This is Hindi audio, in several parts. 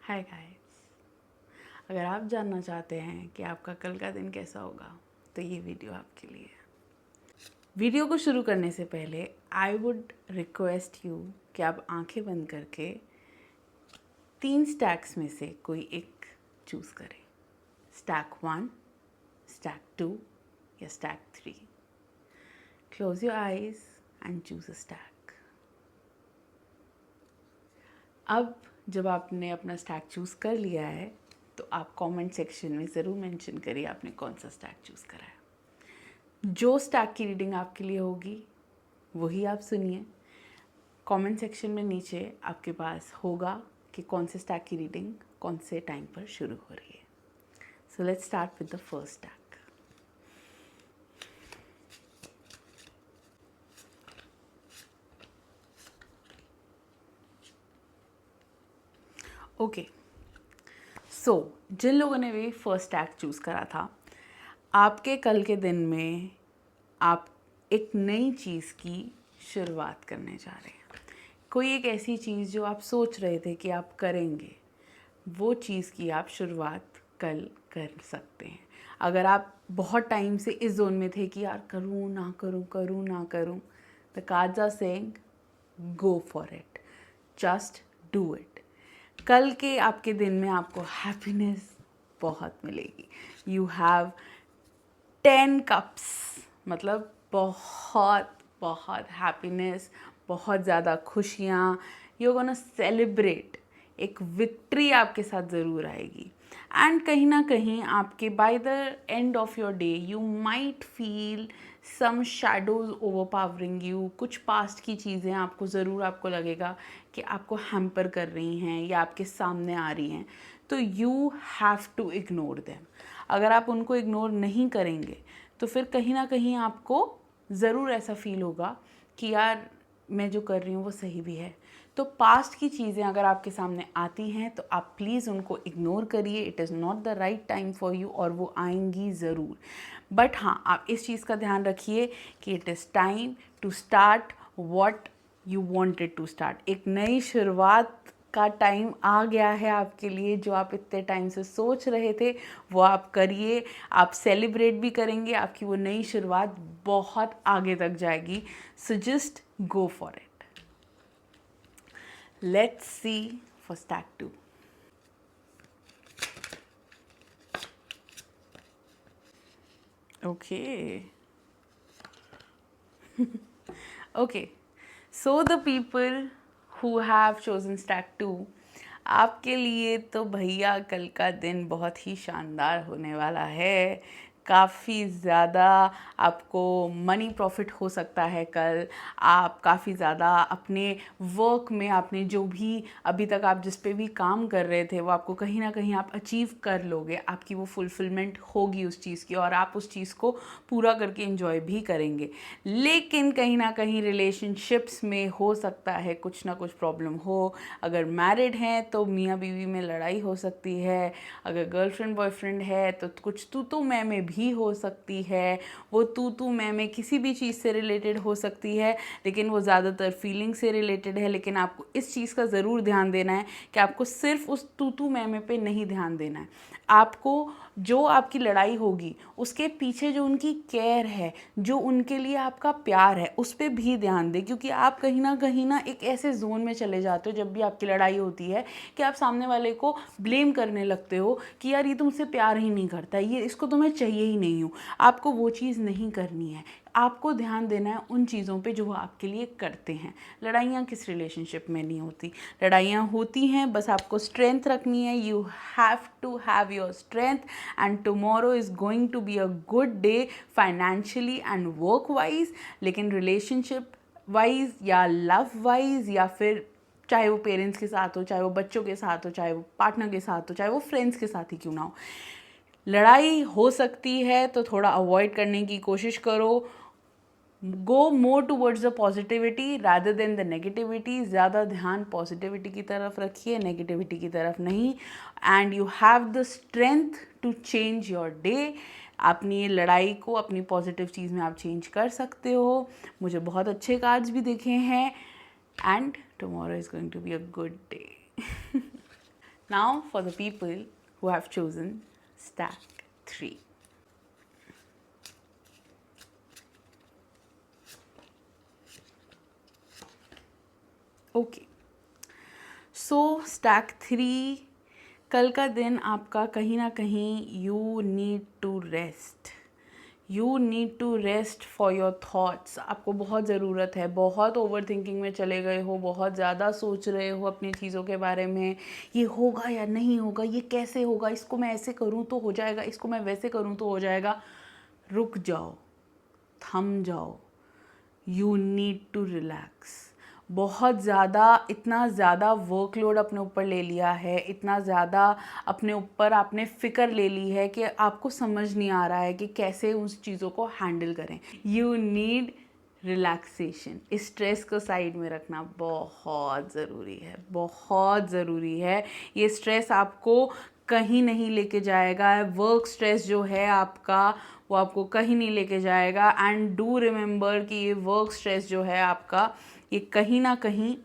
हाय गाइस, अगर आप जानना चाहते हैं कि आपका कल का दिन कैसा होगा तो ये वीडियो आपके लिए है। वीडियो को शुरू करने से पहले आई वुड रिक्वेस्ट यू कि आप आंखें बंद करके 3 स्टैक्स में से कोई एक चूज़ करें। स्टैक 1, स्टैक 2 या stack 3। Close your eyes and choose a stack. अब जब आपने अपना स्टैक चूज़ कर लिया है तो आप कमेंट सेक्शन में ज़रूर मेंशन करिए आपने कौन सा स्टैक चूज़ करा है। जो स्टैक की रीडिंग आपके लिए होगी वही आप सुनिए। कमेंट सेक्शन में नीचे आपके पास होगा कि कौन से स्टैक की रीडिंग कौन से टाइम पर शुरू हो रही है। So let's start with the first stack. Okay, so जिन लोगों ने भी फर्स्ट टैग चूज़ करा था, आपके कल के दिन में आप एक नई चीज़ की शुरुआत करने जा रहे हैं। कोई एक ऐसी चीज़ जो आप सोच रहे थे कि आप करेंगे, वो चीज़ की आप शुरुआत कल कर सकते हैं। अगर आप बहुत टाइम से इस जोन में थे कि यार करूँ ना करूँ, करूँ ना करूँ, the cards are saying go for it, just do it. कल के आपके दिन में आपको हैप्पीनेस बहुत मिलेगी। यू हैव 10 कप्स, मतलब बहुत बहुत हैप्पीनेस, बहुत ज़्यादा खुशियाँ। यू गोना सेलिब्रेट, एक विक्ट्री आपके साथ ज़रूर आएगी। एंड कहीं ना कहीं आपके by the end of your day you might feel some shadows overpowering you. कुछ पास्ट की चीज़ें आपको लगेगा कि आपको हैम्पर कर रही हैं या आपके सामने आ रही हैं, तो you have to ignore them. अगर आप उनको इग्नोर नहीं करेंगे तो फिर कहीं ना कहीं आपको ज़रूर ऐसा फील होगा कि यार मैं जो कर रही हूँ वो सही भी है। तो पास्ट की चीज़ें अगर आपके सामने आती हैं तो आप प्लीज़ उनको इग्नोर करिए। It is not the right time for you, और वो आएंगी ज़रूर। बट हाँ, आप इस चीज़ का ध्यान रखिए कि it is time to start what you wanted to start. एक नई शुरुआत का टाइम आ गया है आपके लिए। जो आप इतने टाइम से सोच रहे थे वो आप करिए। आप सेलिब्रेट भी करेंगे, आपकी वो नई शुरुआत बहुत आगे तक जाएगी। So just go for it. Let's see for stack 2। Okay. Okay. So the people who have chosen stack 2, आपके लिए तो भैया कल का दिन बहुत ही शानदार होने वाला है। काफ़ी ज़्यादा आपको मनी प्रॉफिट हो सकता है कल। आप काफ़ी ज़्यादा अपने वर्क में, आपने जो भी अभी तक आप जिस पे भी काम कर रहे थे वो आपको कहीं ना कहीं आप अचीव कर लोगे। आपकी वो फुलफिलमेंट होगी उस चीज़ की और आप उस चीज़ को पूरा करके एंजॉय भी करेंगे। लेकिन कहीं ना कहीं रिलेशनशिप्स में हो सकता है कुछ ना कुछ प्रॉब्लम हो। अगर मैरिड हैं तो मियाँ बीवी में लड़ाई हो सकती है। अगर गर्लफ्रेंड बॉयफ्रेंड है तो कुछ तू मैं भी हो सकती है। वो तू मैं किसी भी चीज़ से रिलेटेड हो सकती है, लेकिन वो ज़्यादातर फीलिंग से रिलेटेड है। लेकिन आपको इस चीज़ का ज़रूर ध्यान देना है कि आपको सिर्फ उस तू मैं पे नहीं ध्यान देना है। आपको जो आपकी लड़ाई होगी उसके पीछे जो उनकी केयर है, जो उनके लिए आपका प्यार है, उस पर भी ध्यान दें। क्योंकि आप कहीं ना एक ऐसे जोन में चले जाते हो जब भी आपकी लड़ाई होती है कि आप सामने वाले को ब्लेम करने लगते हो कि यार ये तो मुझसे प्यार ही नहीं करता, ये इसको तो मैं चाहिए ही नहीं हूँ। आपको वो चीज़ नहीं करनी है। आपको ध्यान देना है उन चीज़ों पे जो वो आपके लिए करते हैं। लड़ाइयाँ किस रिलेशनशिप में नहीं होती, लड़ाइयाँ होती हैं, बस आपको स्ट्रेंथ रखनी है। You have to have your strength and tomorrow is going to be a good day financially and work wise. लेकिन रिलेशनशिप वाइज या लव वाइज या फिर चाहे वो पेरेंट्स के साथ हो, चाहे वो बच्चों के साथ हो, चाहे वो पार्टनर के साथ हो, चाहे वो फ्रेंड्स के साथ ही क्यों ना हो, लड़ाई हो सकती है तो थोड़ा अवॉइड करने की कोशिश करो। Go more towards the positivity rather than the negativity. ज़्यादा ध्यान पॉजिटिविटी की तरफ रखिए, नेगेटिविटी की तरफ नहीं। And you have the strength to change your day. अपनी ये लड़ाई को अपनी पॉजिटिव चीज़ में आप चेंज कर सकते हो। मुझे बहुत अच्छे कार्ड्स भी दिखे हैं and tomorrow is going to be a good day. Now for the people who have chosen stack 3. Okay, so stack 3, कल का दिन आपका कहीं ना कहीं you need to rest. You need to rest for your thoughts. आपको बहुत ज़रूरत है. बहुत ओवर थिंकिंग में चले गए हो, बहुत ज़्यादा सोच रहे हो अपनी चीज़ों के बारे में. ये होगा या नहीं होगा, ये कैसे होगा, इसको मैं ऐसे करूँ तो हो जाएगा, इसको मैं वैसे करूँ तो हो जाएगा. रुक जाओ, थम जाओ. You need to relax. बहुत ज़्यादा, इतना ज़्यादा वर्कलोड अपने ऊपर ले लिया है, इतना ज़्यादा अपने ऊपर आपने फ़िक्र ले ली है कि आपको समझ नहीं आ रहा है कि कैसे उस चीज़ों को हैंडल करें. You need relaxation. स्ट्रेस को साइड में रखना बहुत ज़रूरी है, बहुत ज़रूरी है. ये स्ट्रेस आपको कहीं नहीं लेके जाएगा. वर्क स्ट्रेस जो है आपका, वो आपको कहीं नहीं लेके जाएगा. एंड डू रिमेंबर कि ये वर्क स्ट्रेस जो है आपका, ये कहीं ना कहीं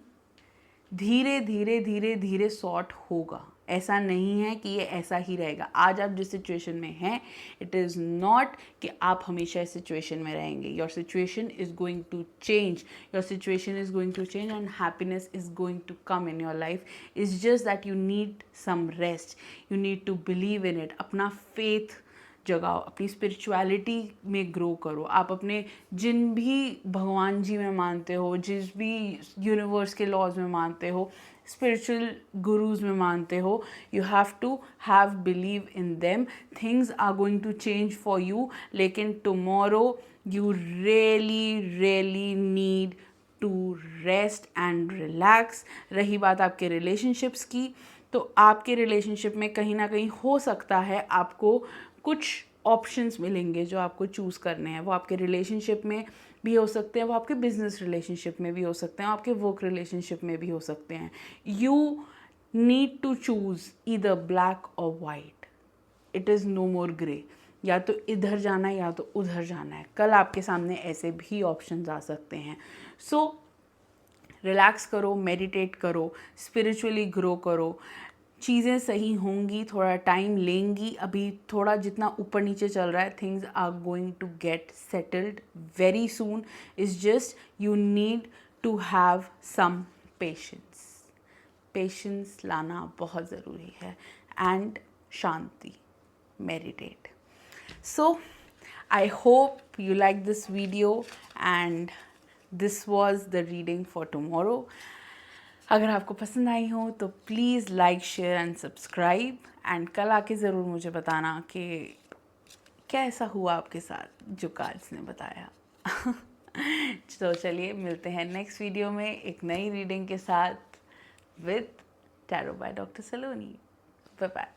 धीरे धीरे धीरे धीरे सॉर्ट होगा. ऐसा नहीं है कि ये ऐसा ही रहेगा. आज आप जिस सिचुएशन में हैं, इट इज़ नॉट कि आप हमेशा इस सिचुएशन में रहेंगे. Your situation is going to change. Your situation is going to change and happiness is going to come in your life. It's just that you need some rest. You need to believe in it. अपना फेथ जगाओ, अपनी स्पिरिचुअलिटी में ग्रो करो. आप अपने जिन भी भगवान जी में मानते हो, जिस भी यूनिवर्स के लॉज में मानते हो, स्पिरिचुअल गुरुज में मानते हो, you have to have believe in them. Things are going to change for you. लेकिन tomorrow you really really need to rest and relax. रही बात आपके रिलेशनशिप्स की, तो आपके रिलेशनशिप में कहीं ना कहीं हो सकता है आपको कुछ ऑप्शंस मिलेंगे जो आपको चूज़ करने हैं. वो आपके रिलेशनशिप में भी हो सकते हैं, वो आपके बिजनेस रिलेशनशिप में भी हो सकते हैं, आपके वर्क रिलेशनशिप में भी हो सकते हैं. You need to choose either black और white. It is no more grey. या तो इधर जाना है या तो उधर जाना है. कल आपके सामने ऐसे भी ऑप्शंस आ सकते हैं. सो रिलैक्स करो, मेडिटेट करो, स्पिरिचुअली ग्रो करो. चीज़ें सही होंगी, थोड़ा टाइम लेंगी. अभी थोड़ा जितना ऊपर नीचे चल रहा है, things are going to get settled very soon. It's just you need to have some patience. Patience लाना बहुत ज़रूरी है. एंड शांति, meditate. So I hope you like this video and this was the reading for tomorrow. अगर आपको पसंद आई हो तो please like, share and subscribe. And कल आके ज़रूर मुझे बताना कि क्या ऐसा हुआ आपके साथ जो कार्ड्स ने बताया. तो चलिए मिलते हैं नेक्स्ट वीडियो में एक नई रीडिंग के साथ with tarot by doctor Saloni. Bye bye.